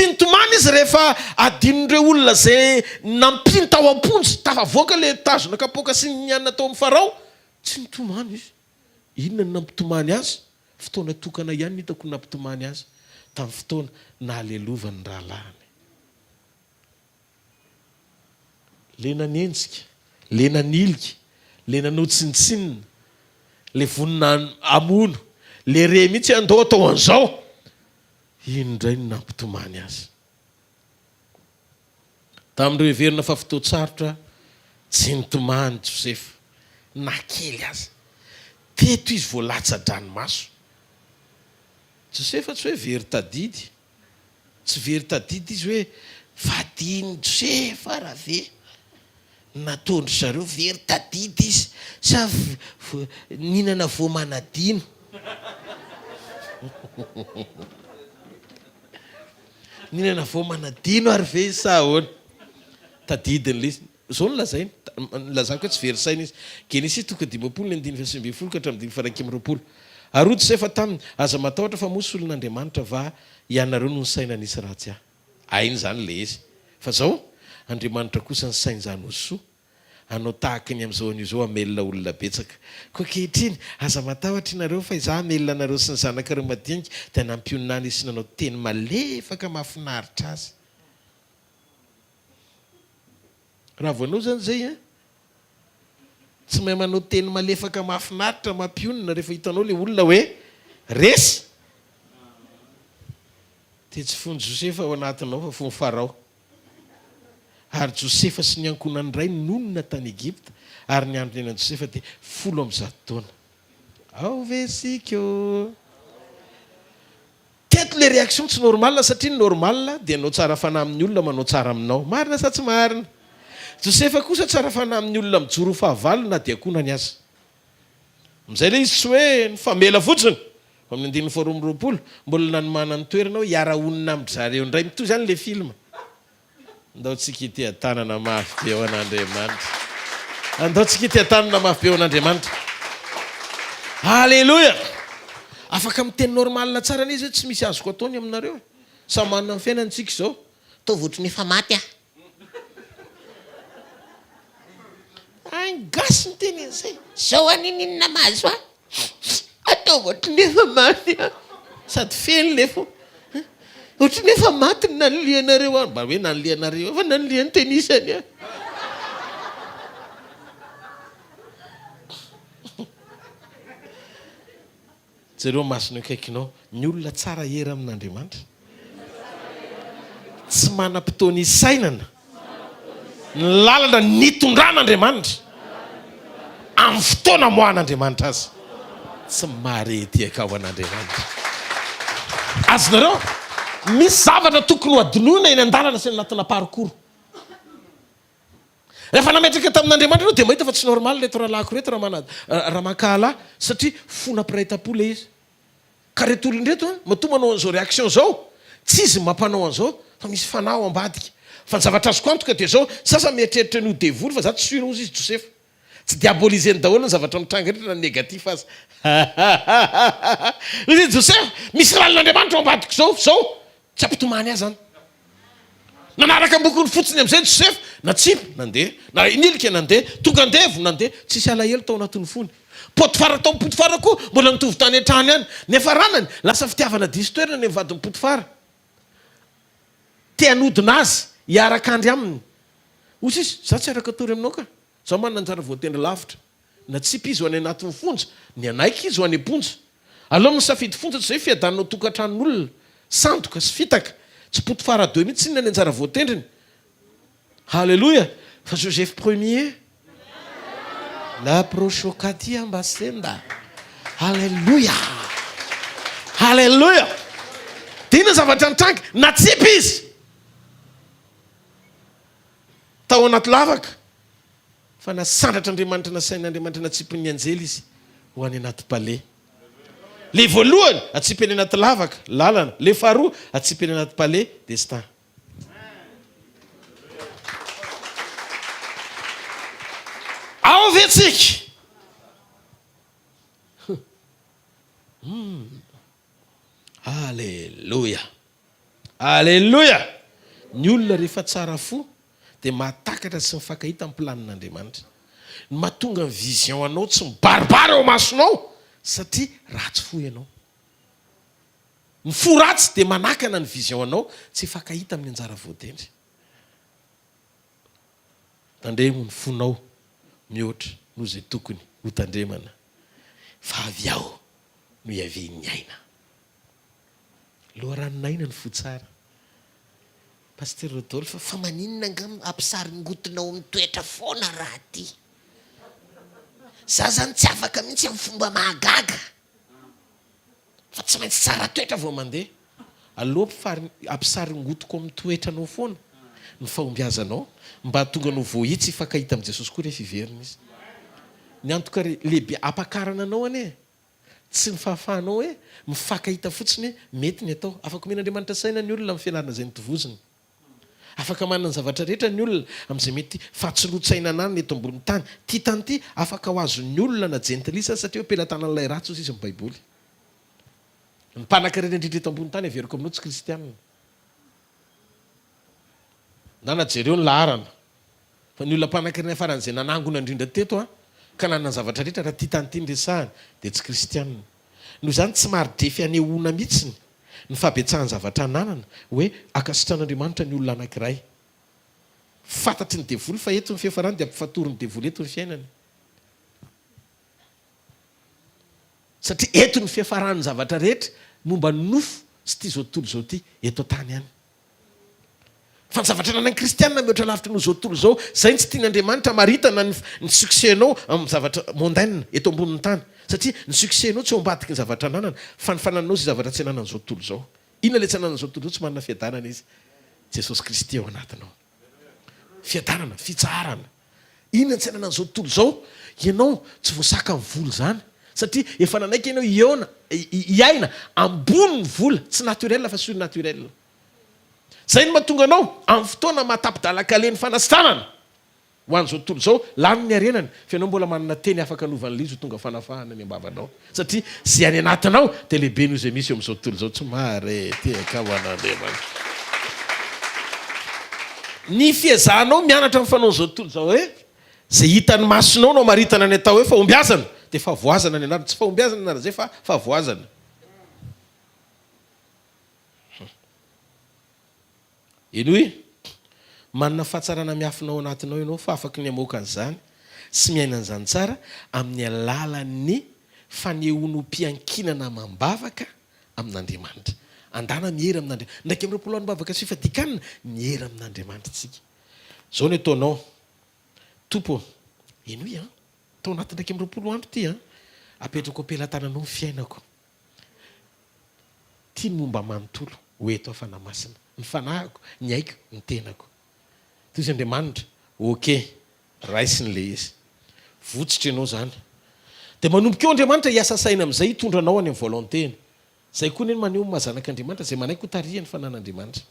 nitomany izy rehefa adinon'ireo olona zay nampiny tao am-ponjy tafavoaka le tazona kapoaka sy nianina tao amin'ny farao tsy nitomany izy inona ny nampitomany azy fotoana tokana ihany nitako nampitomany azy tamin'ny fotoana nahalelovany rahalahiny. Le nanenjika, le nanilika, le nanao tsinitsinina, le vonina amono, le re mihitsy andao atao an'izao, iny indray no nampitomany azy. Tamin'ireo heverina fa fotoatsarotra tsy nitomany Josefa, nakely azy. Teto izy voalatsa-dranomaso. Josefa tsy hoe very tadidy, tsy very tadidy izy hoe vadiny Josefa raha ve natondry zareo very tadidy izy sa ninana voamanadino. Ninana voamanadino ary ve sa ahoana tadidiny le zao no lazainy lazako hoe tsy very saina izy. Genesis 3:5 ka hatramin'ny 5:20. Ary Josefa taminy aza matahotra fa mosy olon'Andriamanitra va ianareo no ny saina nisy ratsy ahy. Ainy zany le izy. Fa zao Andriamanitra kosa ny sainy zany ho soa. Anao tahaka ny amin'izao an'io zao amelona olona betsaka. Koa kehitriny aza matahotra ianareo fa izaho amelona anareo sy ny zanakareo madinika dia nampionina any sy nanao teny malefaka mahafinaritra azy. Raha voanao zany zay tsy mahay manao teny malefaka mahafinaritra mampionina rehefa hitanao le olona hoe resy. Dia tsy fony Josefa ao anatinao fa fony Farao. Ary Josefa sy ny ankonany ray nonona tany Egypta ary ny andro nenan'i Josefa dia 10 taona. Ao vesiko. Teto le réaction tsy normal satria ny normal dia anao tsara fanahy amin'ny olona manao tsara aminao. Marina sa tsy marina? Josefa kosa tsara fanahy amin'ny olona mijoro fahavalona na dia akonany azy. Amizay le izy tsy hoe nifamela fotsiny. Amin'ny 2:20 mbola nanomana ny toerana hoe hiara-onina amin'ny zareo indray mitoy zany le film. Andao tsika ity tanana mafy be ao an'Andriamanitra. Andao tsika ity tanana mafy be ao an'Andriamanitra. Halleluja. Afaka miteny normal tsara n'izy hoe tsy misy azoko ataony aminareo. Sa manana ny fiainantsika izao. Tao votry ny efa maty ah. Gasy ny teny izay. Zao aninina mahazo ah. Atao votry ny efa maty ah. Sady feno le fo. Ohatry ny efa maty ny nanilianareo ah. Mba hoe nanilianareo efa naniliany tenisany ah. Jereo masina akaikinao ny olona tsara hera amin'Andriamanitra. Tsy manam-potoana isainana. Ny lalana nitondran'Andriamanitra. Amin'ny fotoana moan'Andriamanitra azy. Tsy marety akao an'Andriamanitra. Azonareo misy zavatra tokony ho adinoina eny an-dalana sy anatina parcours. Rehefa nametraka tamin'Andriamanitra dia mahita fa tsy normal reto rahalahiko reto raha mankahalahy satria fona piraitam-po le izy. Ka reto olona reto matoa manao an'izao réaction zao. Tsy izy mampanao an'izao fa misy fanahy ao ambadika. Fa ny zavatra azoko antoka dia zao sasa mieritreritra ny devoly fa za tsy suivre izy Josefa. Tsy diaboliseny daholo ny zavatra mitranga rehetra na négatif azy. Izy Josefa misy lalin'Andriamanitra ao ambadika zao tsy ampitomany azy zany. Nanaraka ambokony fotsiny amin'izay Josefa natsipy nandeha na inilika nandeha tonga andevo nandeha tsisy alahelo tao anatin'ny fony. Potifara tao Potifara koa mbola mitovy tany an-trany ihany nefa ranany lasa fitiavana diso toerana ny vadiny Potifara. Te hanodina azy hiaraka andry aminy. Ozy izy za tsy araka tory aminao ka. Zaho manana anjara voatendry lavitra. Natsipy izy ho any anatin'ny fonja ny anaiky izy ho any am-ponja. Aleo misafidy fonja tsy zay fiadanao tokantranon'olona sandoka sy fitaka. Tsy Potifara 2 mihitsy ny anjara voatendriny. Halleluja. Fa Joseph premier la prochocati ambasenda. Halleluja. Halleluja. Dina zavatra nitranga natsipy izy. Tao anaty lavaka. Fa nasandratra Andriamanitra nasain'Andriamanitra natsipy ny anjely izy ho any anaty palais. Le voalohany atsipy any anaty lavaka lalana. Le faharoa atsipy any anaty palais destin. Ao vetsika. Alléluia. Alléluia. Ny olona rehefa tsara fo dia mahatakatra sy mifankahita amin'ny planin'Andriamanitra. Mahatonga ny vision anao tsy mibaribary ao masonao satria ratsy fo ianao. ny fo ratsy dia manakana ny vision anao tsy fakahita amin'ny anjara voatendry. Tandremo ny fonao mihoatra noho izay tokony ho tandremana fa avy aho no iavian'ny aina. Loharanonaina ny fo tsara. Paster Rodolphe fa maninona angam ampisaringotonao amin'ny toetra foana raha ty. Za zany tsy afaka mihitsy amin'ny fomba mahagaga fa tsy maintsy tsara toetra vao mandeha. Aloha ampisaringotoko amin'ny toetranao foana ny fahombiazanao mba tonga anao voahitsy ifakahita amin'i Jesosy koa rehefa iverina izy. Ny antoka lehibe ampakarana anao anie tsy mifahafahanao hoe mifakahita fotsiny mety ny atao. Afaka men'Andriamanitra saina ny olona amin'ny fianarana izay nitovoziny. Afaka manana ny zavatra rehetra ny olona amin'izay mety fahatsilosaina anany eto ambony tany. Ty tany ty afaka ho azon'ny olona na jentilisa satria pelatànan'ilay ratsy izy amin'ny Baiboly. Ny mpanan-karena indrindra eto ambony tany averiko aminao tsy kristianina. Na jereo ny laharana. Fa ny olona mpanan-karena faran'izay nanangona indrindra teto ka nanana zavatra rehetra raha ty tany ty ndresahany dia tsy kristianina. Noho izany tsy maridrefy anehoana mihitsiny ny fahabetsahany zavatra nanana hoe akasitran'Andriamanitra ny olona anankiray. Fantatry ny devoly fa eto ny fiafarany dia ampifatory ny devoly eto ny fiainany. Satria eto ny fiafarany zavatra rehetra momba ny nofo sy ty zao tontolo zao ty eto tany ihany. Fa ny zavatra nanan'ny kristianina mihoatra lavitra noho zao tontolo zao, zay tsy tian'Andriamanitra maritana ny succès-nao amin'ny zavatra mondaine eto ambonin'ny tany. Satria ny succès-nao tsy ho ambadiky ny zavatra nanana fa ny fanananao sy zavatra tsy nanana zao tontolo zao. Inona le tsy nanana zao tontolo zao tsy manana fiadanana izy. Jesosy Kristy ao anatinao. Fiadanana, fitsarana. Inona tsy nanana zao tontolo zao? Ianao tsy voasaka ny vola zany. Satria efa nanaiky ianao iaina ambony ny vola, tsy naturel fa surnaturel. Zay ny mahatonga anao amin'ny fotoana matapidalakale ny fanasitranana ho an'izao tontolo zao lany ny arenany fa ianao mbola manana teny afaka anovan'ny lizo tonga fanafahana ny ambavanao satria zay any anatinao dia lehibe noho izay misy eo amin'izao tontolo zao tsy mare tiaka ho an'Andriamanitra. Ny fiazahanao mianatra amin'ny fanao zao tontolo zao hoe zay hitany masonao no maritana ny atao hoe fahombiazana dia fahavoazana ny anarany, tsy fahombiazana anara zay fa fahavoazana. Eny hoe manana fahatsarana miafinao anatinao ianao fa afaka ny amoaka an'izany sy miaina an'izany tsara amin'ny alalan'ny fanehoanao mpiankinana mambavaka amin'Andriamanitra. Andana mihery amin'Andriamanitra. Ndraiky amin'ny roapolo mambavaka sy fadikanina mihery amin'Andriamanitra tsika. Zao ny ataonao tompo. Eny hoe tao anaty ndraiky amin'ny roapolo andro ty apetrako ampelantananao ny fiainako. Ty ny momba manontolo ho eto afanamasina. Ny fanahiko, ny aiko, ny tenako. Toy izy Andriamanitra, ok, raisiny le izy. Votsitra ianao zany. Dia manomboka eo Andriamanitra hiasa saina amin'izay hitondra anao any amin'ny volontény. Zay koa ny maneho mahazanak'Andriamanitra, zay manaiky ho tarihany fanan'Andriamanitra.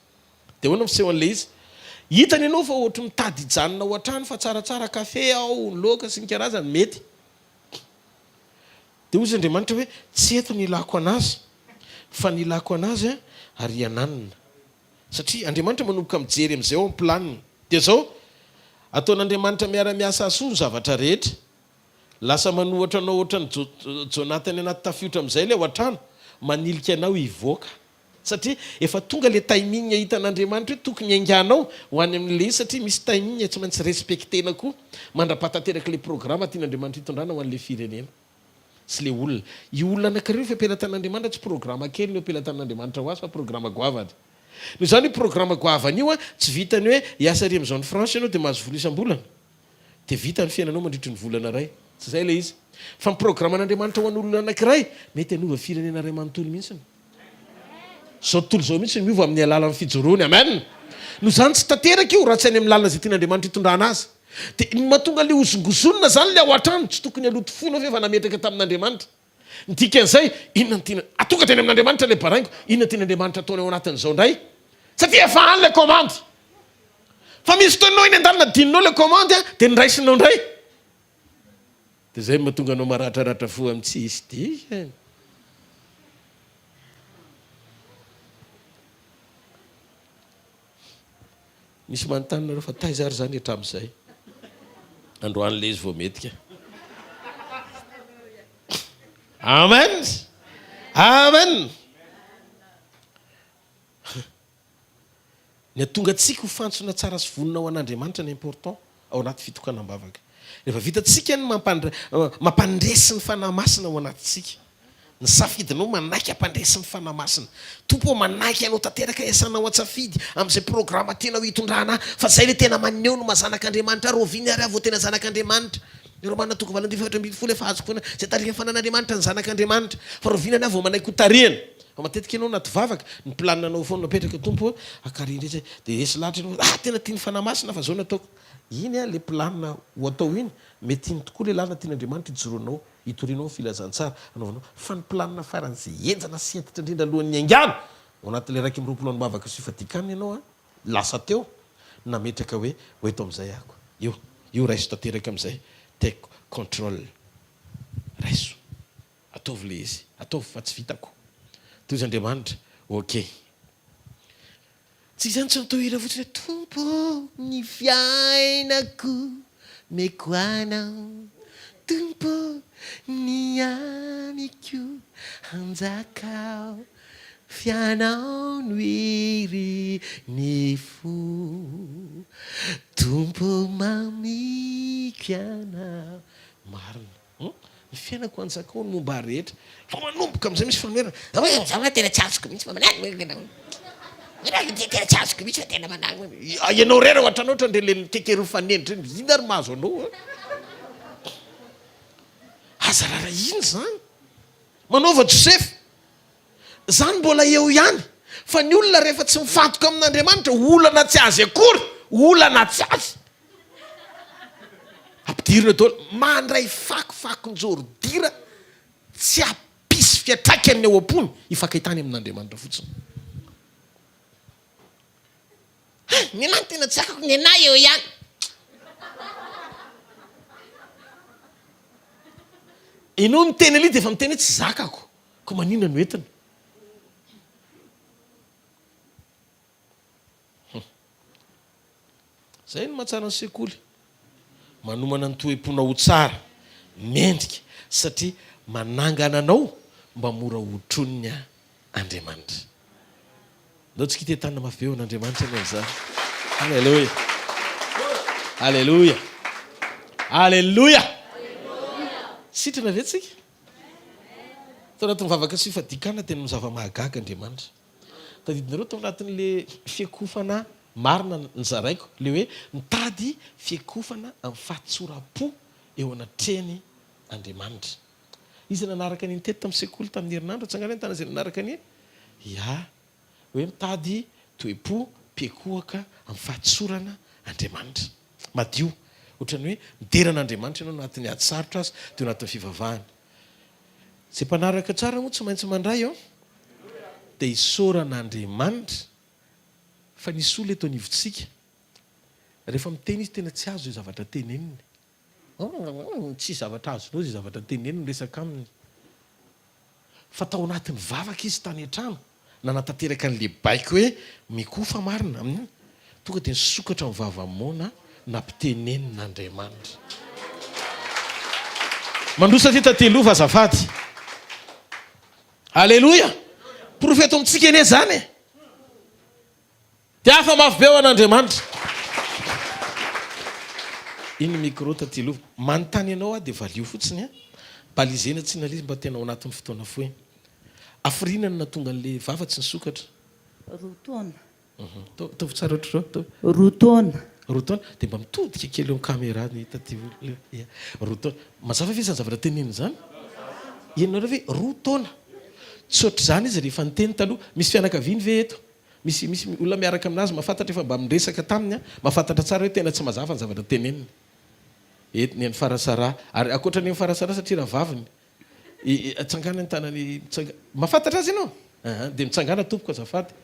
Dia hoana fisehoan'le izy. Hitany ianao fa ohatry mitady hijanona ao an-trano fa tsaratsara kafe ao, ny laoka sy ny karazany mety. Dia hoy Andriamanitra hoe tsy eto ny ilako anazy, fa ny ilako anazy ary ananina. Satria Andriamanitra manomboka mijery amin'izay ao amin'ny planiny. Dia zao ataon'Andriamanitra miara-miasa asoa ny zavatra rehetra. Lasa manohatra anao ohatra ny Jonathan anaty tafiotra amin'izay ilay ao an-trano, manilika anao hivoaka. Satria efa tonga le timing hitan'Andriamanitra hoe tokony hainganao ho any amin'le izy satria misy timing tsy maintsy respektena koa mandrapatateraka le programma tian'Andriamanitra hitondrana ho an'le firenena sy le olona. I olona anankiray fa ampelantan'Andriamanitra tsy programma kely ny ampelantan'Andriamanitra ho azy fa programma goavana. Noho izany io programma goavana io tsy vitany hoe hiasa ary amin'izao ny France ianao dia mahazo vola isam-bolana. Dia vita ny fiainanao mandritry ny volana ray. Tsy izay le izy. Fa ny programman'Andriamanitra ho an'olona anankiray mety hanova firenena ray manontolo mihitsy. Zao tontolo zao mihitsy miova amin'ny alalan'ny fijoroany. Amen. Noho izany tsy tanteraka io raha tsy any amin'ny lalana izay tian'Andriamanitra hitondrana azy. Dia ny mahatonga le ozongozonina zany le ao an-trano tsy tokony aloto fona fa efa nametraka tamin'Andriamanitra. Ny dikan'izay inona tiana atonga teny amin'Andriamanitra le baraingo, inona tian'Andriamanitra ataony ao anatin'izao ndray. Satria efa any le commande. Fa misy fotoanao iny an-dalana dininao le commande dia niraisinao ndray. Dia zay mahatonga anao maratraratra fo amin'ny tsisy dia. Misy manontany fa taizary zany hatramin'izay. Androan'le izy vao metika. Amen. Amen. ny atonga antsika ho fantsona tsara sy vonona ao an'Andriamanitra ny important ao anaty fitokanam-bavaka. Rehefa vitatsika ny mampandresy ny fanahy masina ao anatintsika, ny safidinao manaiky ampandresy ny fanahy masina. Tompo manaiky anao tanteraka iasanao atsafidy amin'izay programa tenao hitondrana fa zay le tena maneo no mazanak'Andriamanitra roviny ary avo tena zanak'Andriamanitra. Ero manatoko valan-difatra efa azoko foana zay tarika fanan'Andriamanitra ny zanak'Andriamanitra fa rovinana vao manaiky ho tarihana. Fa matetika ianao anaty vavaka ny planinanao foana napetraka tompo akarindretsy dia esy lahatra ianao tena tiany fanahy masina fa zao nataoko. Iny a le planina ho atao iny mety iny tokoa le lana tian'Andriamanitra hijoroanao hitorinao ny filazantsara anaovanao fa ny planina faran'izay enjana sy entitra indrindra alohan'ny aingana ao anatin'le raiky miroapolo ny bavaka sy fadikaniny ianao a lasa teo nametraka hoe eto amin'izay ahako io raiso tanteraka amin'izay take control raiso ataovy le izy ataovy fa tsy vitako toy izy Andriamanitra ok tsy izany tsy natao hira fotsiny hoe tompo ny fiainako meko anao tompo ny amiko hanjakao fianao no iry ny fo tompo mamiko anao marina ny fiainako hanjakao ny momba rehetra fa manomboka amin'izay misy famerana zaho tena tsy azoko mihitsy fa manano tena tsy azoko mihitsy fa tena manano ianao rera ohatranao ohatra ndre le kekery fanenditra iny ina ary mahazo anao aza rara iny zany manaova Josefa zany mbola eo ihany fa ny olona rehefa tsy mifantoka amin'Andriamanitra olana tsy azy akory olana tsy azy ampidirina daholo mandray fakofakonjorodira tsy apisy fiatraikany ao am-pony hifankahitany amin'Andriamanitra fotsiny. Ny anahy tena tsy zakako ny anahy eo ihany. Ianao miteny ali dia efa miteny hoe tsy zakako ko manina no entina. Zay no mahatsara ny sekoly manomana ny toe-pona ho tsara mendrika satria manangana anao mba mora hotroniny Andriamanitra. Ndao tsy kitetana mafy eo an'Andriamanitra ny amin'izany. Halleluja halleluja halleluja. Sitrana ve tsika tao anatin'ny vavaka sy fadikana tena mizava mahagaga Andriamanitra. Tadidinareo tao anatin'le fiakofana marina ny zaraiko le hoe mitady fiakofana amin'ny fahatsoram-po eo anatreny Andriamanitra. Izy nanaraka ny tety tamin'ny sekoly tamin'ny herinandro tsangana ny tana izay nanaraka ny hoe mitady toe-po mpiakohaka amin'ny fahatsorana Andriamanitra. Madio ohatrany hoe mideran'Andriamanitra ianao anatin'ny ady sarotra azy teo anatin'ny fivavahana. Zay mpanaraka tsara moa tsy maintsy mandray ao dia isaoran'Andriamanitra fa nisy olona eto anivontsika rehefa miteny izy tena tsy azo zay zavatra teneniny. Tsy zavatra azonao zay zavatra teneniny resaka aminy fa tao anatin'ny vavaka izy tany an-trano nanatanteraka an'le baiko hoe mikofa marina amin'ny tonga dia nisokatra amin'ny vava-mona nampitenenin'Andriamanitra. Mandrosa ty tateloha fa azafady. Alleluia. Profeta amintsika ene zany e. Dia hafa mafy be ao an'Andriamanitra. Iny micro tateloha manontany ianao dia valio fotsiny balizena tsy nalizy mba tena ao anatin'ny fotoana foiny. Afirinany na tonga an'le vava tsy nisokatra. Rotaona. Taovy tsara ohatr'izao. Rotaona. Rotaona dia mba mitodika kely eo amin'ny caméra ny tateloha. Rotaona. Mazava ve zany zavatra teneniny zany? Ianareo ve rotaona? Tsy ohatr'izany izy rehefa niteny taloha. Misy fianakaviany ve eto? Misy olona miaraka aminazy mahafantatra efa mba miresaka taminy mahafantatra tsara hoe tena tsy mazava ny zavatra teneniny. Ny an'ny farasara ary akoatra ny farasara satria raha vaviny tsangana ny tanany mahafantatra azy ianao dia mitsangana tompoko azafady.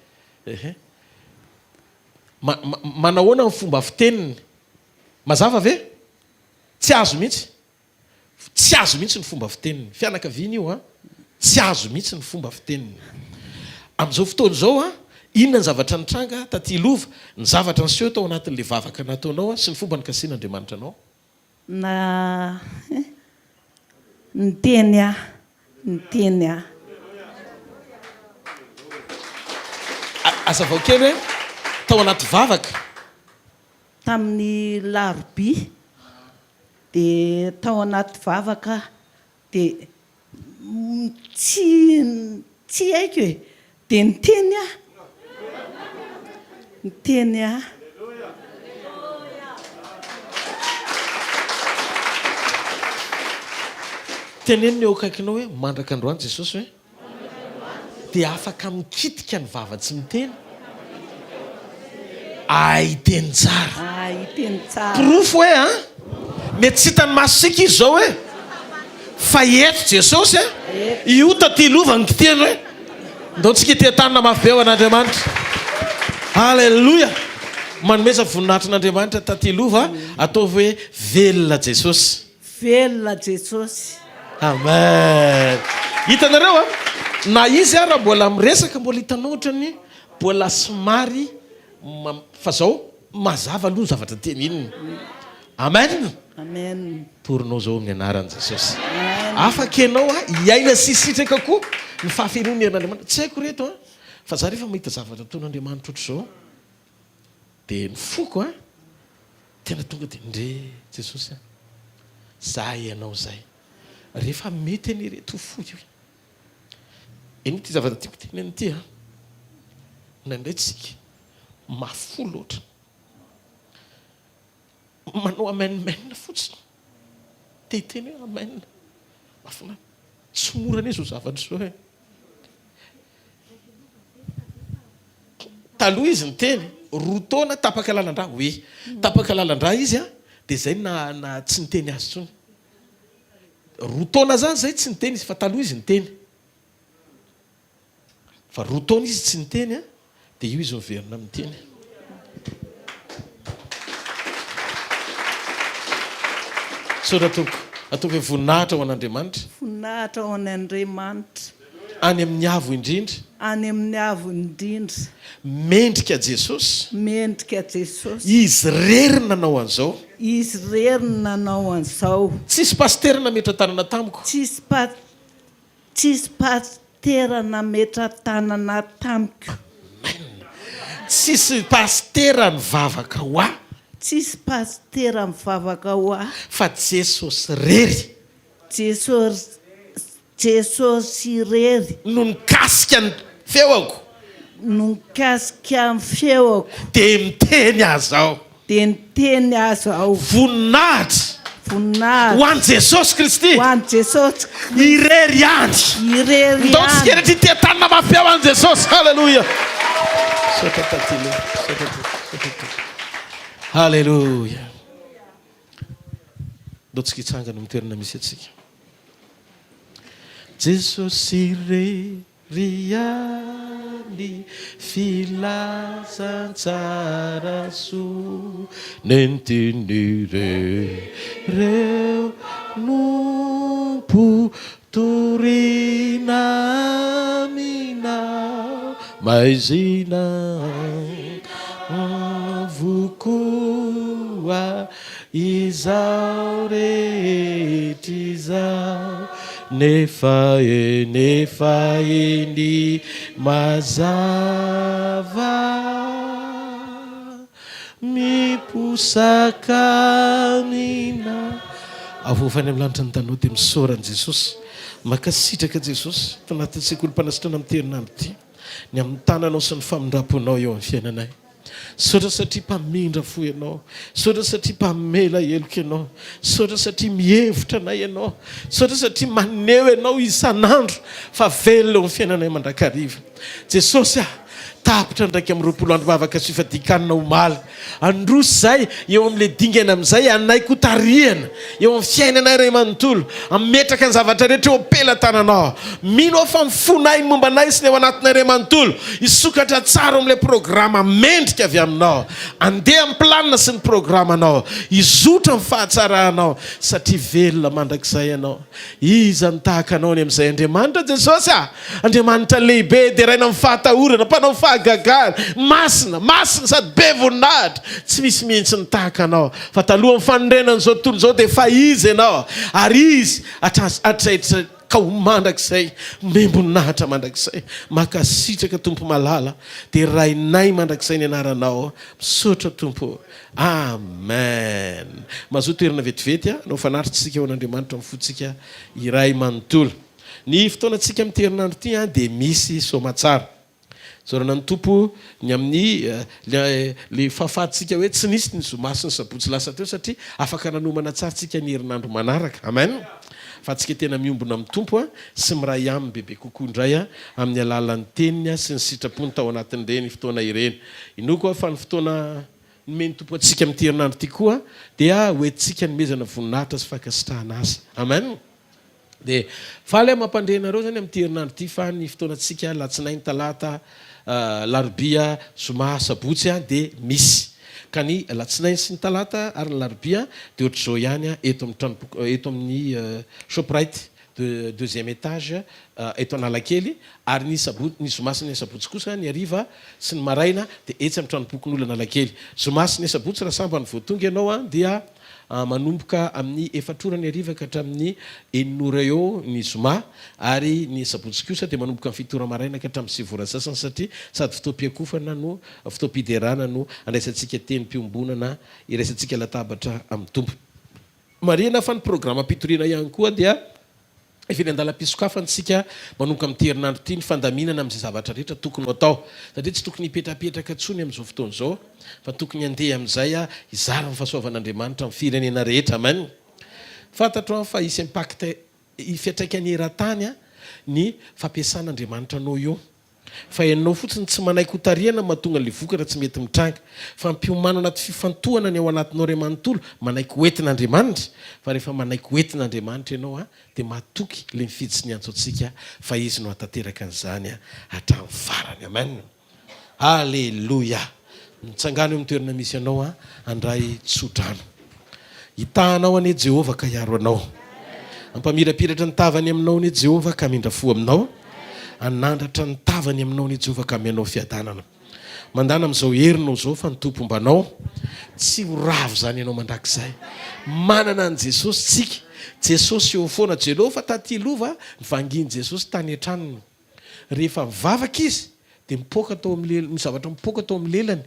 Manahoana ny fomba fiteniny mazava ve tsy azo mihitsy ny fomba fiteniny fianakaviany io tsy azo mihitsy ny fomba fiteniny amin'izao fotoana izao inona ny zavatra nitranga taty lova ny zavatra niseho tao anatin'le vavaka nataonao sy ny fomba nikasian'Andriamanitra anao na niteny azavao kely hoe tao anaty vavaka tamin'ny laroby dia tao anaty vavaka dia tsy haiko hoe dia niteny teneny eo akaikinao hoe mandraka androany Jesosy hoe dia afaka mikitika ny vava tsy miteny aiteny tsara profo hoe a mety tsy hitany masosika izy zao hoe fa eto Jesosy io tatilova ny kiteny hoe ndao tsika itetanina mafy be ao an'Andriamanitra halleloia manomeza voninahitrin'Andriamanitra tatilova ataovy hoe velona Jesosy amen. Hitanareo na izy raha mbola miresaka mbola hitanao ohatrany mbola somary fa zao mazava aloha ny zavatra teny inony amen porinao zao amin'ny anaran'i Jesosy afaka ianao hiaina sisitraka koa ny fahaferony herin'Andriamanitra tsy haiko reto fa za rehefa mahita zavatra ataon'Andriamanitra ohatr' zao dia ny foko tena tonga dia ndre Jesosy za ianao zay rehefa mety any reto fo io eny ty zavatra tiako teny an'ity nandray tsika mafo loatra manao amenmenina fotsiny te teny hoe amen mafina tsy morana zao zavatra zao taloha izy ny teny roa taona tapaka lalandra tapaka lalandra izy dia zay na tsy niteny azy tsony roa taona zany zay tsy niteny izy fa taloha izy niteny fa roa taona izy tsy niteny dia io izy miverina miteny so ataoko hoe voninahitra ao an'Andriamanitra any amin'ny avo indrindra mendrika Jesosy izy rery nanao an'izao tsisy pastera nametra tanana tamiko tsisy pastera nametra tanana tamiko tsisy pastera mivavaka ho fa Jesosy rery Jesosy rery no nikasika ny feoko dia miteny azy ao voninahitra ho an'i Jesosy Kristy irery any ndao tsikeretry itetanina mafy ao an'i Jesosy halleloia halleloia ndao tsika hitsangana mitoerana misy atsika Jesosy rery any filazantsara soa nentiny reo nompo torina minao maizina vokoa izao rehetra izao nefa eny mazava miposaka mina avofany amin'ny lanitra ny tanao dia misaorany Jesosy makasitraka Jesosy tanatin'ny sekoly fanasitranana amin'ny terinandro ity ny amin'ny tananao sy ny famindramponao eo amin'ny fiainanay saotra satria mpamindra fo ianao saotra satria mpamela eloko ianao saotra satria mihevitra anay ianao saotra satria maneho ianao isan'andro fa velona amin'ny fiainanay mandrakariva Jesosy tapitra ndraiky amin'ny 20 andro vavaka sy fadikanina omaly androso zay eo amin'le dingana amin'izay anay kotariana eo amin'ny fiainanay ray manontolo ametraka ny zavatra rehetra eo ampelantananao mino aho fa mifonay ny momba anay sy ny eo anatinay ray manontolo isokatra tsara amin'ilay programa mendrika avy aminao andeha amin'ny planina sy ny programanao izotra amin'ny fahatsarahanao satria velona mandrakizay ianao iza ny tahaka anao ny amin'izay Andriamanitra Jesosy Andriamanitra lehibe dia raina amin'ny fahatahorana mpanao gagana masina sady be voninahitra tsy misy mihitsy ny tahaka anao fa taloha amin'ny fanondrenan'izao tontolo izao dia fa izy ianao ary izy atraitra ka ho mandrakizay membonahitra mandrakizay makasitraka tompo malala dia rainay mandrakizay ny anaranao misaotra tompo amen. mazoa toerana vetivety a nao fanaritrytsika eo an'Andriamanitra mifotsika iray manontolo. Ny fotoanantsika amin'ny herinandro ity a dia misy somatsara zorana ny tompo ny amin'ny le fahafahatsika hoe tsy nisy ny zomasy ny sabotsy lasa teo satria afaka nanomana tsarantsika ny herinandro manaraka amen. Fa tsika tena miombona amin'ny tompo a sy miray aminy bebe kokoa indray a amin'ny alalan'ny teniny a sy ny sitrapony tao anatin'ireny fotoana ireny. Inoko fa ny fotoana nomeny tompo atsika amin'ny herinandro ity koa dia hoentsika nomezana voninahitra sy fakasitrahana azy amen. Dia faly mampandrehnareo zany amin'ny herinandro ity fa ny fotoanantsika latsinainy talata larobia zoma sabotsy a dia misy ka ny latsinainy sy ny talata ary ny larobia dia ohatr'izao ihany a eto amin'ny shoprite de deuxième étage eto Analakely ary ny zomasy ny sabotsy kosa ny ariva sy ny maraina dia etsy amin'ny tranombokon'olona Analakely. Zomasy ny sabotsy raha sambany voatonga ianao a dia manomboka amin'ny efatrorany ariva ka hatramin'ny eninora eo ny zoma ary ny sabotsy kosa dia manomboka amin'ny fitora maraina ka hatramin'ny sivora sasany satria sady fotoam-piakofana no fotoam-piderana no andraisantsika teny-piombonana iraisantsika latabatra amin'ny tompo. Marina fa ny programa mpitoriana ihany koa dia efa ny andalam-pisokafanatsika manomboka amin'ny herinandro ity ny fandaminana amin'izay zavatra rehetra tokony atao satria tsy tokony hipetrapetraka ntsony amin'izao fotoana izao fa tokony handeha amin'izay a hizara ny fahasoavan'Andriamanitra amin'ny firenena rehetra amen. Fantatro fa hisy impacte fiatraikany eran-tany a ny fampiasan'Andriamanitra anao eo fa ianao fotsiny tsy manaiky hotariana mahatonga le vokatra tsy mety mitranga fa mpiomana anaty fifantohana ny ao anatinao ray manontolo manaiky hoentin'Andriamanitra fa rehefa manaiky hoentin'Andriamanitra ianao a dia mahatoky le mifiditsy ny antsoantsika fa izy no hatanteraka an'izany a hatramin'ny farany amen. Alleluia. Mitsangana eo amin'ny toerana misy ianao a andray tsodrano hitahanao anie Jehova ka hiaro anao ampamirapiratra ny tavany aminao anie Jehova ka mindrafo aminao anandratra ny tavany aminao ny Jehova ka mianao fiadanana mandana amin'izao herinao zao fa ny tompo mbanao tsy ho ravo zany ianao mandrakizay manana an' Jesosy tsika Jesosy eo foana Jehova fa taty lova nivanginy Jesosy tany an-tranony rehefa mivavaka izy dia mipoaka tao amin'ny ny zavatra mipoaka tao amin'ny lelany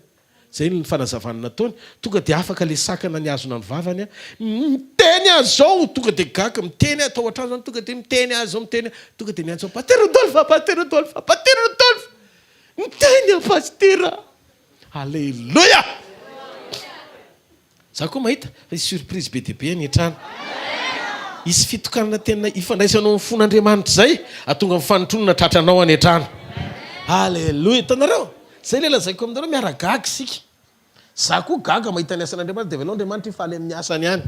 zay ny fanazavana nataony tonga dia afaka le sakana ny azona ny vavany a miteny azy zao tonga dia gaka miteny atao an-trano zany tonga dia miteny azy zao miteny tonga dia miantso paster Rodolphe paster Rodolphe paster Rodolphe miteny a pastera. Alleluia. Za koa mahita fa isy surprise be dia be any an-trano isy fitokanana tena ifandraisanao amin'ny fon'Andriamanitra zay atonga mifanotronona tratranao any an-trano. Alleluia. Tanareo zay le lazaiko aminareo miaragaga sika za koa gaga mahita ny asan'Andriamanitra dia velao Andriamanitra ifaly amin'ny asany ihany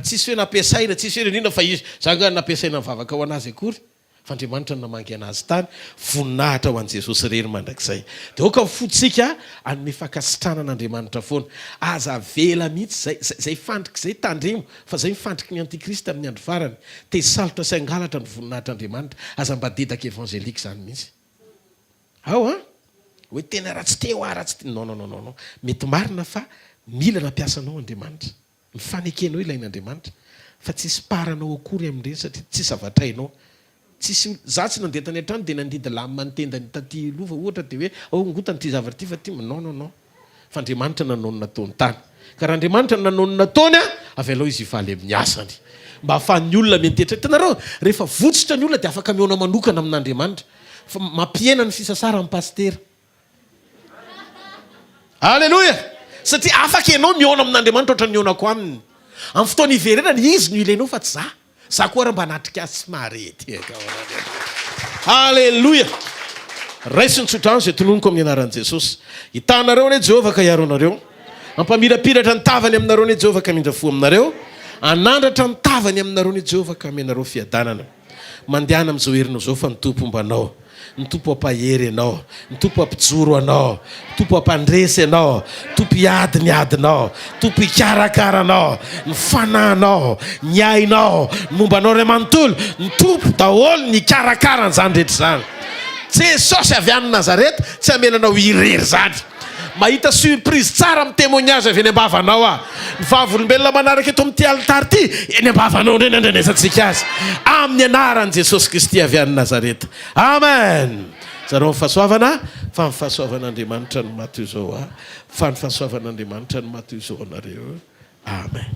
tsisy hoe nampiasaina tsisy hoe indrindra fa izy zanga nampiasaina mivavaka ho anazy akory fa Andriamanitra no namangy anazy tany voninahitra ho an' Jesosy rery mandrakizay dia oka fotsika anome fakasitranan'Andriamanitra foana aza vela mihitsy zay fandriky zay tandremo fa zay mifandriky ny antikrista amin'ny andro farany te hisalotra sy angalatra ny voninahitr'Andriamanitra aza mba dedaka evangelika zany mihitsy ao a hoe tena raha tsy te ho raha tsy non mety marina fa mila nampiasanao Andriamanitra mifanekenao ilain'Andriamanitra fa tsisy paranao akory amin'ireny satria tsy zavatrainao tsisy za tsy nandeha tany an-trano dia nandidy lamima ny tenda ny taty lova ohatra dia hoe ngotany ty zavatra ty fa ty non fa Andriamanitra nanony nataony tany ka raha Andriamanitra nanony nataony a avy alao izy ifaly amin'ny asany mba ahafahan'ny olona mentetra hitanareo rehefa votsitra ny olona dia afaka miona manokana amin'Andriamanitra fa mampiena ny fisasara amin'ny pastera. Alleluia. Satria afaka ianao miona amin'Andriamanitra ohatran'ny mionako aminy amin'ny fotoana iverenany izy no ilainao fa tsy za koa raha mba natrika azy sy marety. Alleluia. Raisy ny tsodrano zay tononoko amin'ny anaran'i Jesosy hitanareo anie Jehova ka hiaro anareo ampamirapiratra ny tavany aminareo anie Jehova ka mindrafo aminareo anandratra ny tavany aminareo anie Jehova ka amenareo fiadanana mandehana amin'izao herinao zao fa ny tompo mbanao ny tompo ampahery anao ny tompo ampijoro anao tompo ampandresy anao tompo hiady ny adinao tompo hikarakara anao ny fanahinao ny ainao momba anao ray manontolo ny tompo daholo ny hikarakara an'izany rehetra zany Jesosy avy any Nazareta tsy amenanao irery zany mahita surprise tsara amin'ny témoignage avy eny am-bavanao ny vavolombelona manaraka eto amin'ity altary ity eny am-bavanao ndrendrandranesantsika azy amin'ny anaran'i Jesosy Kristy avy any Nazareta. Amen. Zareo fahasoavana fa ny fahasoavan'Andriamanitra no mato izao fa ny fahasoavan'Andriamanitra no mato izao anareo. Amen.